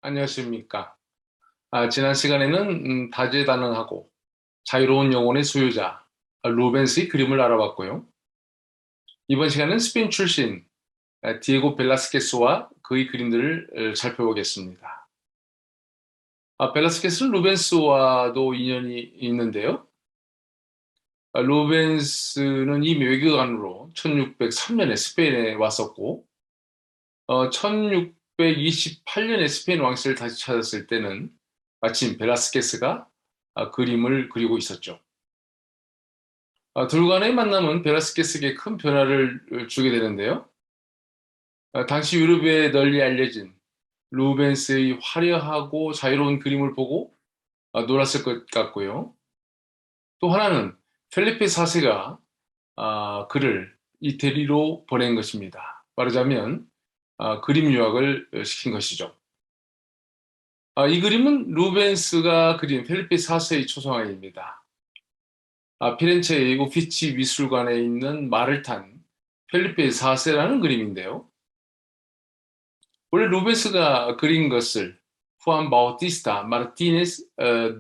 안녕하십니까. 지난 시간에는 다재다능하고 자유로운 영혼의 소유자 루벤스의 그림을 알아봤고요. 이번 시간은 스페인 출신 디에고 벨라스케스와 그의 그림들을 살펴보겠습니다. 벨라스케스는 루벤스와도 인연이 있는데요. 루벤스는 이 외교관으로 1603년에 스페인에 왔었고 1628년에 스페인 왕실을 다시 찾았을 때는 마침 벨라스케스가 그림을 그리고 있었죠. 둘 간의 만남은 벨라스케스에게 큰 변화를 주게 되는데요. 당시 유럽에 널리 알려진 루벤스의 화려하고 자유로운 그림을 보고 놀랐을 것 같고요. 또 하나는 펠리페 4세가 그를 이태리로 보낸 것입니다. 말하자면 그림 유학을 시킨 것이죠. 이 그림은 루벤스가 그린 펠리페 4세의 초상화입니다. 피렌체의 우피치 미술관에 있는 말을 탄 펠리페 4세라는 그림인데요. 원래 루벤스가 그린 것을 후안 바우티스타 마르티네스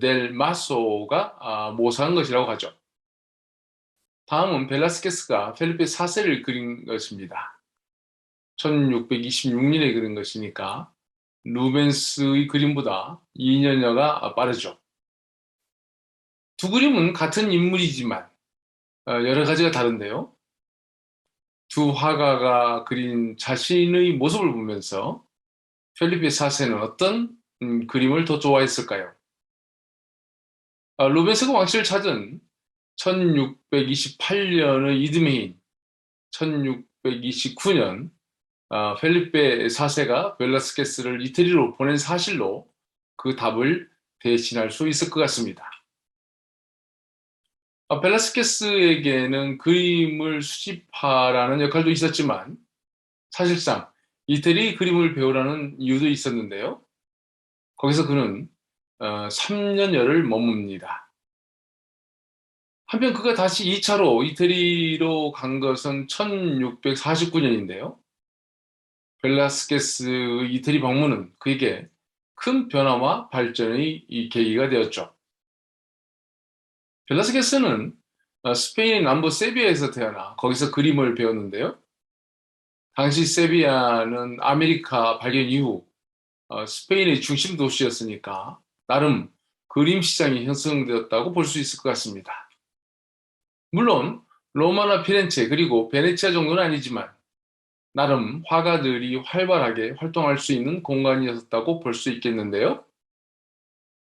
델 마소가 모사한 것이라고 하죠. 다음은 벨라스케스가 펠리페 4세를 그린 것입니다. 1626년에 그린 것이니까 루벤스의 그림보다 2년여가 빠르죠. 두 그림은 같은 인물이지만 여러 가지가 다른데요. 두 화가가 그린 자신의 모습을 보면서 펠리페 4세는 어떤 그림을 더 좋아했을까요? 루벤스가 왕실을 찾은 1628년의 이듬해인 1629년 펠리페 4세가 벨라스케스를 이태리로 보낸 사실로 그 답을 대신할 수 있을 것 같습니다. 벨라스케스에게는 그림을 수집하라는 역할도 있었지만 사실상 이태리 그림을 배우라는 이유도 있었는데요. 거기서 그는 3년여를 머뭅니다. 한편 그가 다시 2차로 이태리로 간 것은 1649년인데요. 벨라스케스의 이태리 방문은 그에게 큰 변화와 발전의 이 계기가 되었죠. 벨라스케스는 스페인 남부 세비야에서 태어나 거기서 그림을 배웠는데요. 당시 세비야는 아메리카 발견 이후 스페인의 중심 도시였으니까 나름 그림 시장이 형성되었다고 볼 수 있을 것 같습니다. 물론 로마나 피렌체 그리고 베네치아 정도는 아니지만 나름 화가들이 활발하게 활동할 수 있는 공간이었다고 볼 수 있겠는데요.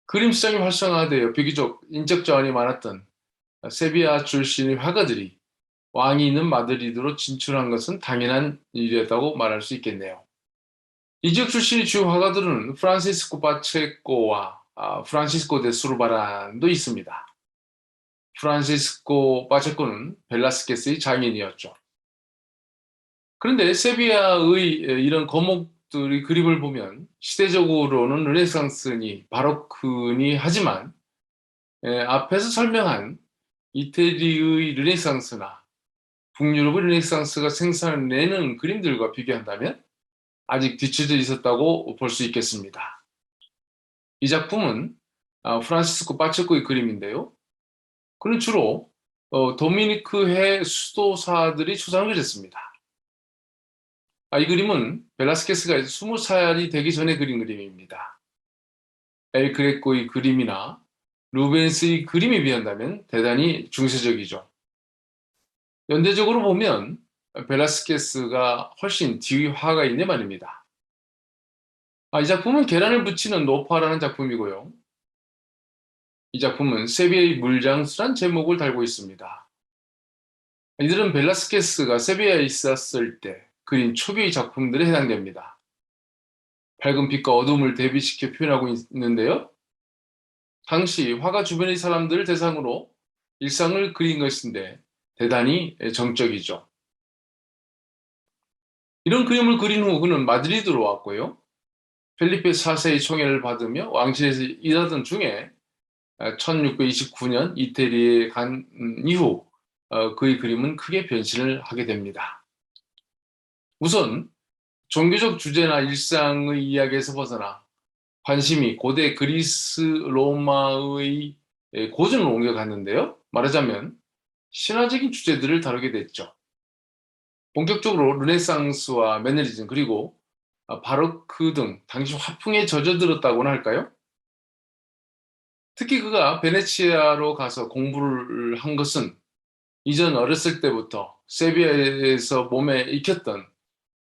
그림 시장이 활성화되어 비교적 인적 자원이 많았던 세비야 출신의 화가들이 왕이 있는 마드리드로 진출한 것은 당연한 일이었다고 말할 수 있겠네요. 이 지역 출신의 주요 화가들은 프란시스코 파체코와 프란시스코 데 수르바란도 있습니다. 프란시스코 파체코는 벨라스케스의 장인이었죠. 그런데 세비야의 이런 거목들의 그림을 보면 시대적으로는 르네상스니 바로크니 하지만 앞에서 설명한 이태리의 르네상스나 북유럽의 르네상스가 생산해내는 그림들과 비교한다면 아직 뒤처져 있었다고 볼 수 있겠습니다. 이 작품은 프란시스코 파체코의 그림인데요. 그는 주로 도미니크해 수도사들이 초상을 그렸습니다. 이 그림은 벨라스케스가 20살이 되기 전에 그린 그림입니다. 엘 그레코의 그림이나 루벤스의 그림에 비한다면 대단히 중세적이죠. 연대적으로 보면 벨라스케스가 훨씬 뒤의 화가인데 말입니다. 이 작품은 계란을 붙이는 노파라는 작품이고요. 이 작품은 세비야의 물장수란 제목을 달고 있습니다. 이들은 벨라스케스가 세비야에 있었을 때 그린 초기의 작품들에 해당됩니다. 밝은 빛과 어둠을 대비시켜 표현하고 있는데요. 당시 화가 주변의 사람들을 대상으로 일상을 그린 것인데 대단히 정적이죠. 이런 그림을 그린 후 그는 마드리드로 왔고요. 펠리페 4세의 총애를 받으며 왕실에서 일하던 중에 1629년 이태리에 간 이후 그의 그림은 크게 변신을 하게 됩니다. 우선 종교적 주제나 일상의 이야기에서 벗어나 관심이 고대 그리스 로마의 고전으로 옮겨갔는데요. 말하자면 신화적인 주제들을 다루게 됐죠. 본격적으로 르네상스와 매너리즘 그리고 바로크 등 당시 화풍에 젖어들었다고나 할까요? 특히 그가 베네치아로 가서 공부를 한 것은 이전 어렸을 때부터 세비야에서 몸에 익혔던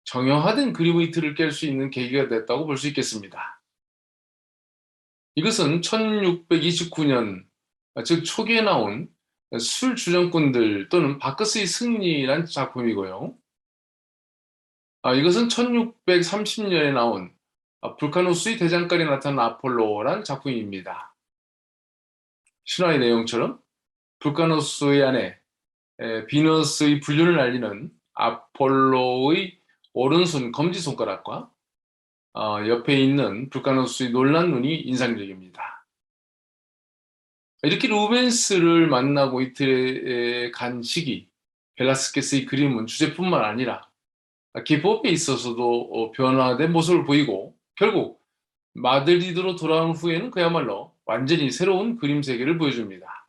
정형화된 그림의 틀을 깰 수 있는 계기가 됐다고 볼 수 있겠습니다. 이것은 1629년, 즉 초기에 나온 술 주정꾼들 또는 바크스의 승리란 작품이고요. 이것은 1630년에 나온 불카누스의 대장간에 나타난 아폴로란 작품입니다. 신화의 내용처럼 불카누스의 아내 비너스의 불륜을 알리는 아폴로의 오른손 검지손가락과 옆에 있는 불가누스의 놀란 눈이 인상적입니다. 이렇게 루벤스를 만나고 이틀에 간 시기, 벨라스케스의 그림은 주제뿐만 아니라 기법에 있어서도 변화된 모습을 보이고 결국 마드리드로 돌아온 후에는 그야말로 완전히 새로운 그림 세계를 보여줍니다.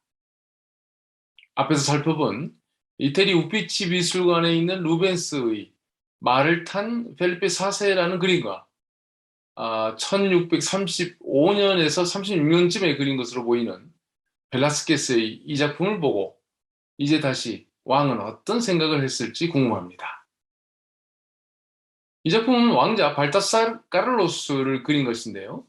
앞에서 살펴본 이태리 우피치 미술관에 있는 루벤스의 말을 탄 펠리페 4세라는 그림과 1635년에서 36년쯤에 그린 것으로 보이는 벨라스케스의 이 작품을 보고 이제 다시 왕은 어떤 생각을 했을지 궁금합니다. 이 작품은 왕자 발타사르 카를로스를 그린 것인데요.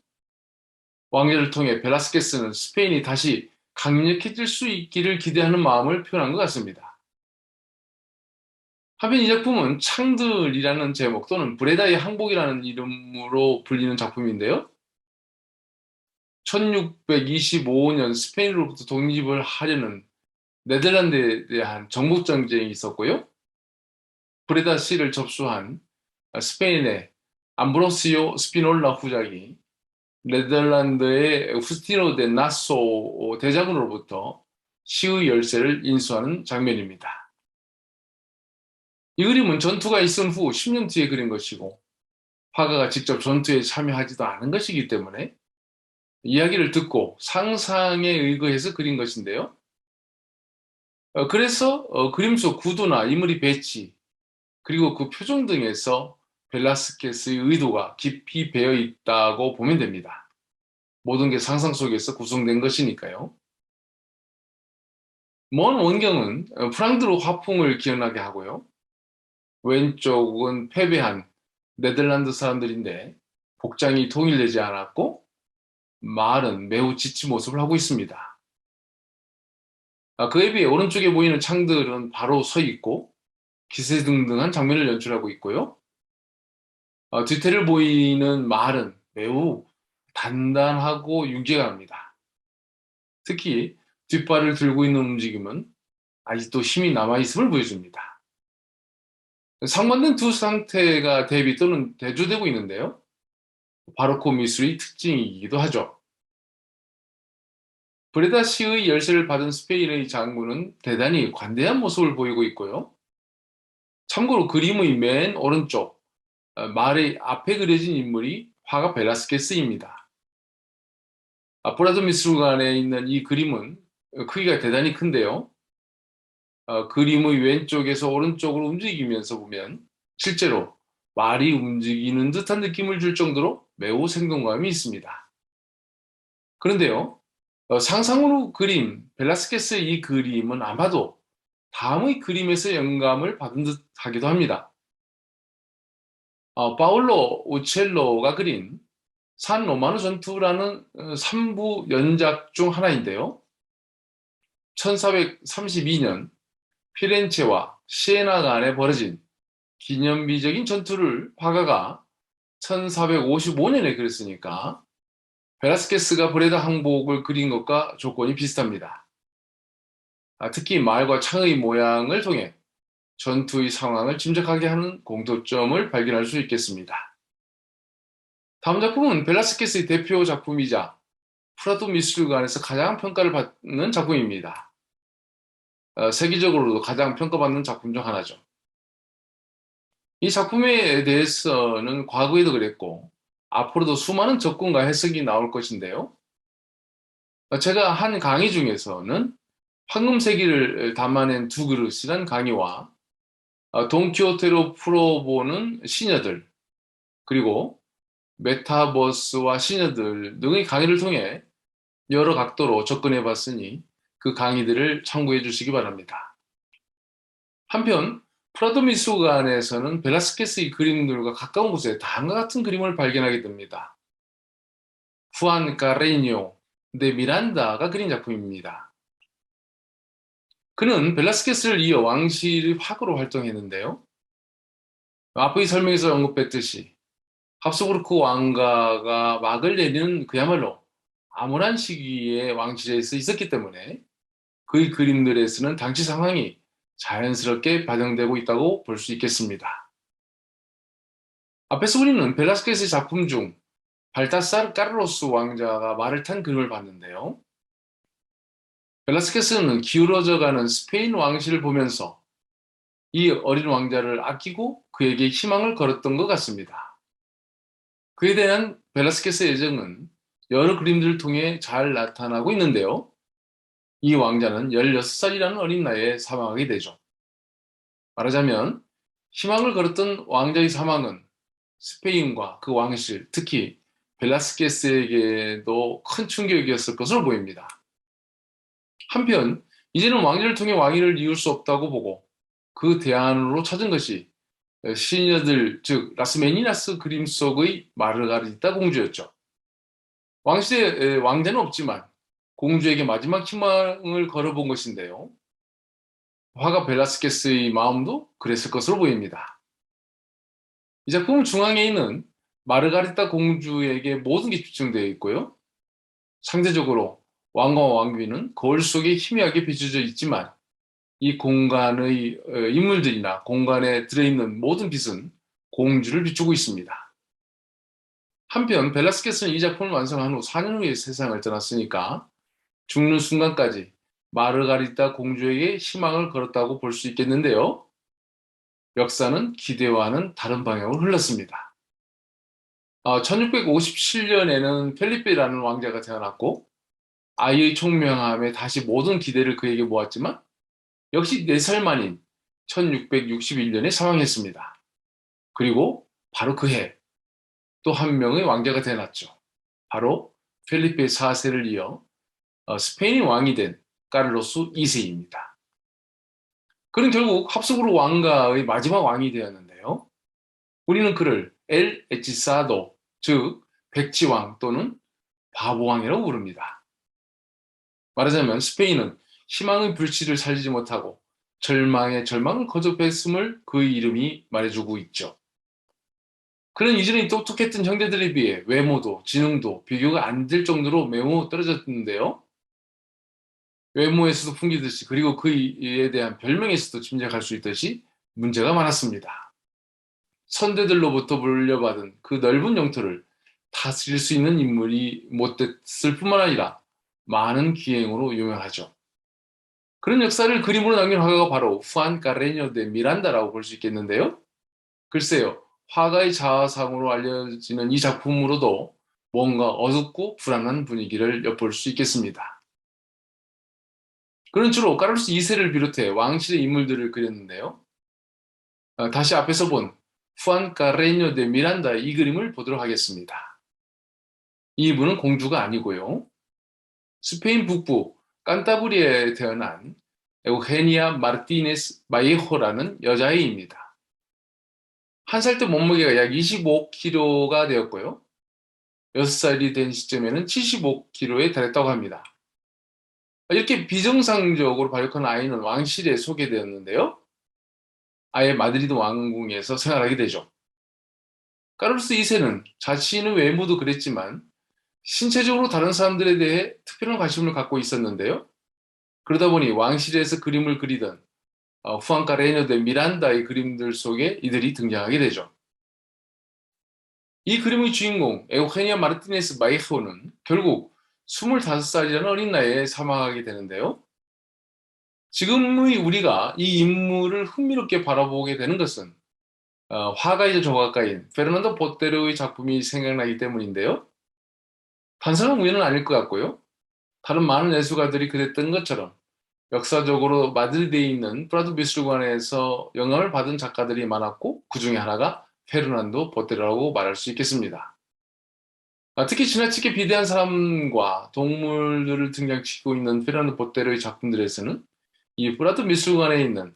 왕자를 통해 벨라스케스는 스페인이 다시 강력해질 수 있기를 기대하는 마음을 표현한 것 같습니다. 한편 이 작품은 창들이라는 제목 또는 브레다의 항복이라는 이름으로 불리는 작품인데요. 1625년 스페인으로부터 독립을 하려는 네덜란드에 대한 정복전쟁이 있었고요. 브레다 시를 접수한 스페인의 암브로시오 스피놀라 후작이 네덜란드의 후스티노 데 나소 대장으로부터 시의 열쇠를 인수하는 장면입니다. 이 그림은 전투가 있은 후 10년 뒤에 그린 것이고 화가가 직접 전투에 참여하지도 않은 것이기 때문에 이야기를 듣고 상상에 의거해서 그린 것인데요. 그래서 그림 속 구도나 인물의 배치, 그리고 그 표정 등에서 벨라스케스의 의도가 깊이 배어 있다고 보면 됩니다. 모든 게 상상 속에서 구성된 것이니까요. 먼 원경은 프랑드로 화풍을 기억나게 하고요. 왼쪽은 패배한 네덜란드 사람들인데 복장이 통일되지 않았고 말은 매우 지친 모습을 하고 있습니다. 그에 비해 오른쪽에 보이는 창들은 바로 서 있고 기세등등한 장면을 연출하고 있고요. 뒤태를 보이는 말은 매우 단단하고 윤기가 납니다. 특히 뒷발을 들고 있는 움직임은 아직도 힘이 남아있음을 보여줍니다. 상반된 두 상태가 대비 또는 대조되고 있는데요. 바로코 미술의 특징이기도 하죠. 브레다 시의 열쇠를 받은 스페인의 장군은 대단히 관대한 모습을 보이고 있고요. 참고로 그림의 맨 오른쪽 말의 앞에 그려진 인물이 화가 벨라스케스입니다. 프라도 미술관에 있는 이 그림은 크기가 대단히 큰데요. 그림의 왼쪽에서 오른쪽으로 움직이면서 보면 실제로 말이 움직이는 듯한 느낌을 줄 정도로 매우 생동감이 있습니다. 그런데요, 상상으로 그림, 벨라스케스의 이 그림은 아마도 다음의 그림에서 영감을 받은 듯 하기도 합니다. 파울로 우첼로가 그린 산 로마노 전투라는 3부 연작 중 하나인데요. 1432년 피렌체와 시에나 간에 벌어진 기념비적인 전투를 화가가 1455년에 그렸으니까 벨라스케스가 브레다 항복을 그린 것과 조건이 비슷합니다. 특히 말과 창의 모양을 통해 전투의 상황을 짐작하게 하는 공통점을 발견할 수 있겠습니다. 다음 작품은 벨라스케스의 대표 작품이자 프라도 미술관에서 가장 평가를 받는 작품입니다. 세계적으로도 가장 평가받는 작품 중 하나죠. 이 작품에 대해서는 과거에도 그랬고 앞으로도 수많은 접근과 해석이 나올 것인데요. 제가 한 강의 중에서는 황금세기를 담아낸 두 그릇이란 강의와 돈키호테로 풀어보는 시녀들, 그리고 메타버스와 시녀들 등의 강의를 통해 여러 각도로 접근해 봤으니 그 강의들을 참고해 주시기 바랍니다. 한편 프라도 미술관에서는 벨라스케스의 그림들과 가까운 곳에 다음과 같은 그림을 발견하게 됩니다. 후안 카레뇨 데 미란다가 그린 작품입니다. 그는 벨라스케스를 이어 왕실의 화가로 활동했는데요. 앞의 설명에서 언급했듯이 합스부르크 왕가가 막을 내리는 그야말로 암울한 시기에 왕실에서 있었기 때문에 그의 그림들에서는 당시 상황이 자연스럽게 반영되고 있다고 볼 수 있겠습니다. 앞에서 우리는 벨라스케스의 작품 중 발타사르 까르로스 왕자가 말을 탄 그림을 봤는데요. 벨라스케스는 기울어져가는 스페인 왕실을 보면서 이 어린 왕자를 아끼고 그에게 희망을 걸었던 것 같습니다. 그에 대한 벨라스케스의 애정은 여러 그림들을 통해 잘 나타나고 있는데요. 이 왕자는 16살이라는 어린 나이에 사망하게 되죠. 말하자면 희망을 걸었던 왕자의 사망은 스페인과 그 왕실, 특히 벨라스케스에게도 큰 충격이었을 것으로 보입니다. 한편 이제는 왕자를 통해 왕위를 이룰 수 없다고 보고 그 대안으로 찾은 것이 시녀들, 즉 라스메니나스 그림 속의 마르가리타 공주였죠. 왕실에 왕자는 없지만 공주에게 마지막 희망을 걸어본 것인데요. 화가 벨라스케스의 마음도 그랬을 것으로 보입니다. 이 작품 중앙에 있는 마르가리타 공주에게 모든 게 집중되어 있고요. 상대적으로 왕과 왕비는 거울 속에 희미하게 비춰져 있지만 이 공간의 인물들이나 공간에 들어있는 모든 빛은 공주를 비추고 있습니다. 한편 벨라스케스는 이 작품을 완성한 후 4년 후에 세상을 떠났으니까 죽는 순간까지 마르가리타 공주에게 희망을 걸었다고 볼 수 있겠는데요. 역사는 기대와는 다른 방향으로 흘렀습니다. 1657년에는 펠리페라는 왕자가 태어났고 아이의 총명함에 다시 모든 기대를 그에게 모았지만 역시 4살 만인 1661년에 사망했습니다. 그리고 바로 그해 또 한 명의 왕자가 태어났죠. 바로 펠리페 4세를 이어 스페인의 왕이 된 카를로스 2세입니다. 그는 결국 합스부르크 왕가의 마지막 왕이 되었는데요. 우리는 그를 엘 에치사도, 즉 백지왕 또는 바보왕이라고 부릅니다. 말하자면 스페인은 희망의 불씨를 살리지 못하고 절망의 절망을 거듭했음을 그의 이름이 말해주고 있죠. 그는 이전에 똑똑했던 형제들에 비해 외모도 지능도 비교가 안 될 정도로 매우 떨어졌는데요. 외모에서도 풍기듯이 그리고 그에 대한 별명에서도 짐작할 수 있듯이 문제가 많았습니다. 선대들로부터 물려받은 그 넓은 영토를 다스릴 수 있는 인물이 못됐을 뿐만 아니라 많은 기행으로 유명하죠. 그런 역사를 그림으로 남긴 화가가 바로 후안 카레뇨 데 미란다라고 볼 수 있겠는데요. 글쎄요, 화가의 자화상으로 알려지는 이 작품으로도 뭔가 어둡고 불안한 분위기를 엿볼 수 있겠습니다. 그는 주로 카를로스 2세를 비롯해 왕실의 인물들을 그렸는데요. 다시 앞에서 본 후안 카레뇨 데 미란다 이 그림을 보도록 하겠습니다. 이분은 공주가 아니고요. 스페인 북부 칸타브리아에 태어난 에우헤니아 마르티네스 바이에호라는 여자아이입니다. 한 살 때 몸무게가 약 25kg가 되었고요. 6살이 된 시점에는 75kg에 달했다고 합니다. 이렇게 비정상적으로 발육한 아이는 왕실에 소개되었는데요. 아예 마드리드 왕궁에서 생활하게 되죠. 카를로스 2세는 자신의 외모도 그랬지만 신체적으로 다른 사람들에 대해 특별한 관심을 갖고 있었는데요. 그러다 보니 왕실에서 그림을 그리던 후안 카레뇨 데 미란다의 그림들 속에 이들이 등장하게 되죠. 이 그림의 주인공 에우헤니아 마르티네스 마이호는 결국 25살이라는 어린 나이에 사망하게 되는데요. 지금의 우리가 이 인물을 흥미롭게 바라보게 되는 것은 화가이자 조각가인 페르난도 보테르의 작품이 생각나기 때문인데요. 단순한 우연은 아닐 것 같고요. 다른 많은 예술가들이 그랬던 것처럼 역사적으로 마드리드에 있는 프라도 미술관에서 영감을 받은 작가들이 많았고 그 중에 하나가 페르난도 보테르라고 말할 수 있겠습니다. 특히 지나치게 비대한 사람과 동물들을 등장시키고 있는 페르난도 보테르의 작품들에서는 이 프라도 미술관에 있는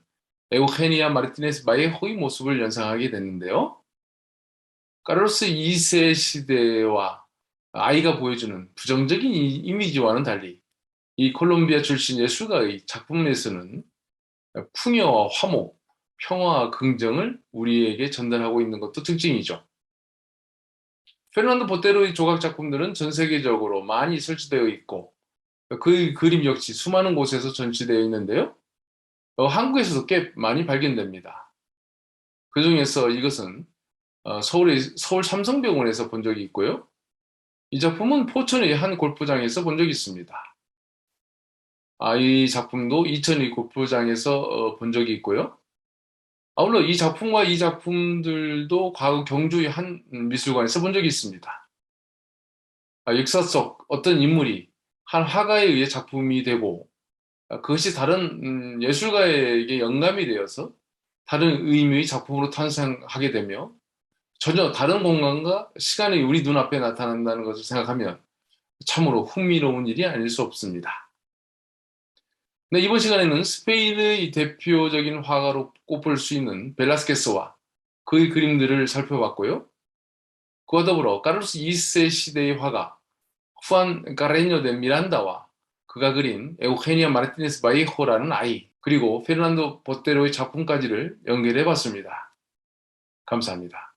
에우헤니아 마르티네스 바이호의 모습을 연상하게 됐는데요. 카를로스 2세 시대와 아이가 보여주는 부정적인 이미지와는 달리 이 콜롬비아 출신 예술가의 작품에서는 풍요와 화목, 평화와 긍정을 우리에게 전달하고 있는 것도 특징이죠. 페르난도 보테로의 조각 작품들은 전 세계적으로 많이 설치되어 있고 그 그림 역시 수많은 곳에서 전시되어 있는데요. 한국에서도 꽤 많이 발견됩니다. 그중에서 이것은 서울 삼성병원에서 본 적이 있고요. 이 작품은 포천의 한 골프장에서 본 적이 있습니다. 이 작품도 이천의 골프장에서 본 적이 있고요. 아울러 이 작품과 이 작품들도 과거 경주의 한 미술관에서 본 적이 있습니다. 역사 속 어떤 인물이 한 화가에 의해 작품이 되고 그것이 다른 예술가에게 영감이 되어서 다른 의미의 작품으로 탄생하게 되며 전혀 다른 공간과 시간이 우리 눈앞에 나타난다는 것을 생각하면 참으로 흥미로운 일이 아닐 수 없습니다. 네, 이번 시간에는 스페인의 대표적인 화가로 꼽을 수 있는 벨라스케스와 그의 그림들을 살펴봤고요. 그와 더불어 카를로스 2세 시대의 화가 후안 가레뇨 데 미란다와 그가 그린 에우헤니아 마르티네스 바이호라는 아이, 그리고 페르난도 보테로의 작품까지를 연결해 봤습니다. 감사합니다.